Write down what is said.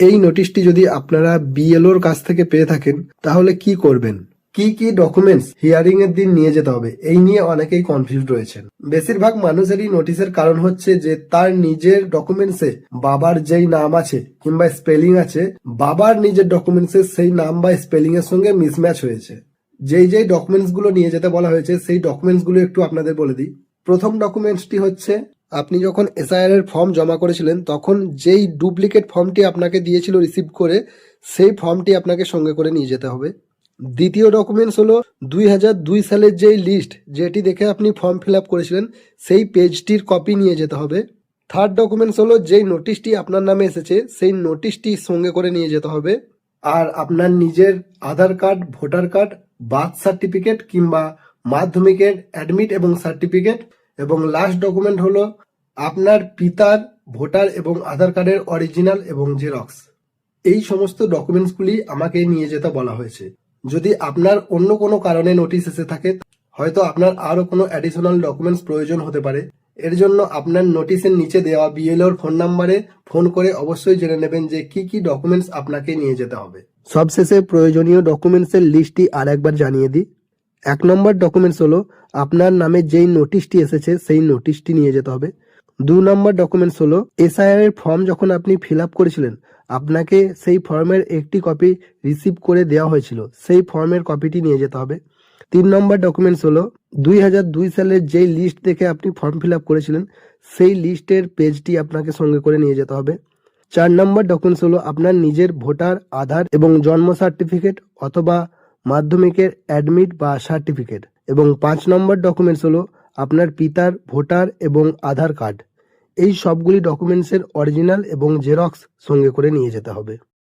এই নোটিশটি যদি আপনারা বিএলওর কাছ থেকে পেয়ে থাকেন তাহলে কি করবেন, কি কি ডকুমেন্টস হিয়ারিং এর দিন নিয়ে যেতে হবে, এই নিয়ে অনেকেই কনফিউজ রয়েছেন। বেশিরভাগ মানুষেরই নোটিশের কারণ হচ্ছে যে তার নিজের ডকুমেন্টসে বাবার যেই নাম আছে কিংবা স্পেলিং আছে, বাবার নিজের ডকুমেন্টসে সেই নাম বা স্পেলিং এর সঙ্গে মিসম্যাচ হয়েছে। যেই যেই ডকুমেন্টস গুলো নিয়ে যেতে বলা হয়েছে সেই ডকুমেন্টস গুলো একটু আপনাদের বলে দিই। প্রথম ডকুমেন্টসটি হচ্ছে, আপনি যখন এসআইআর এর ফর্ম জমা করেছিলেন তখন যেই ডুপ্লিকেট ফর্মটি আপনাকে দিয়েছিল রিসিভ করে, সেই ফর্মটি আপনাকে সঙ্গে করে নিয়ে যেতে হবে। দ্বিতীয় ডকুমেন্টস হলো 2002 সালের যেই লিস্ট যেটি দেখে আপনি ফর্ম ফিল আপ করেছিলেন সেই পেজটির কপি নিয়ে যেতে হবে। থার্ড ডকুমেন্টস হলো যেই নোটিশটি আপনার নামে এসেছে সেই নোটিশটি সঙ্গে করে নিয়ে যেতে হবে। আর আপনার নিজের Aadhaar card, voter card, birth certificate কিংবা মাধ্যমিকের অ্যাডমিট এবং সার্টিফিকেট। এবং লাস্ট ডকুমেন্ট হলো আপনার পিতার ভোটার এবং আধার কার্ডের অরিজিনাল এবং জেরক্স। এই সমস্ত ডকুমেন্টসগুলি আমাকে নিয়ে যেতে বলা হয়েছে। যদি আপনার অন্য কোনো কারণে নোটিশ এসে থাকে, হয়তো আপনার আরো কোনো অ্যাডিশনাল ডকুমেন্টস প্রয়োজন হতে পারে, এর জন্য আপনার নোটিশের নিচে দেওয়া বিএলওর ফোন নাম্বারে ফোন করে অবশ্যই জেনে নেবেন যে কি কি ডকুমেন্টস আপনাকে নিয়ে যেতে হবে। সবশেষে প্রয়োজনীয় ডকুমেন্টসের লিস্টটি আর একবার জানিয়ে দিই। 1 নম্বর ডকুমেন্টস হলো আপনার নামে যেই নোটিশটি এসেছে সেই নোটিশটি নিয়ে যেতে হবে। 2 নম্বর ডকুমেন্টস হলো এসআইআর এর ফর্ম যখন আপনি ফিল আপ করেছিলেন আপনাকে সেই ফর্মের একটি কপি রিসিভ করে দেওয়া হয়েছিল, সেই ফর্মের কপিটি নিয়ে যেতে হবে। 3 নম্বর ডকুমেন্টস হলো 2002 সালের যেই লিস্ট দেখে আপনি ফর্ম ফিল আপ করেছিলেন সেই লিস্টের পেজটি আপনাকে সঙ্গে করে নিয়ে যেতে হবে। 4 নম্বর ডকুমেন্টস হলো আপনার নিজের ভোটার, আধার এবং জন্ম সার্টিফিকেট অথবা মাধ্যমিকের অ্যাডমিট বা সার্টিফিকেট। এবং 5 নম্বর ডকুমেন্টস হলো আপনার পিতার ভোটার এবং আধার কার্ড। এই সবগুলি ডকুমেন্টসের অরিজিনাল এবং জেরক্স সঙ্গে করে নিয়ে যেতে হবে।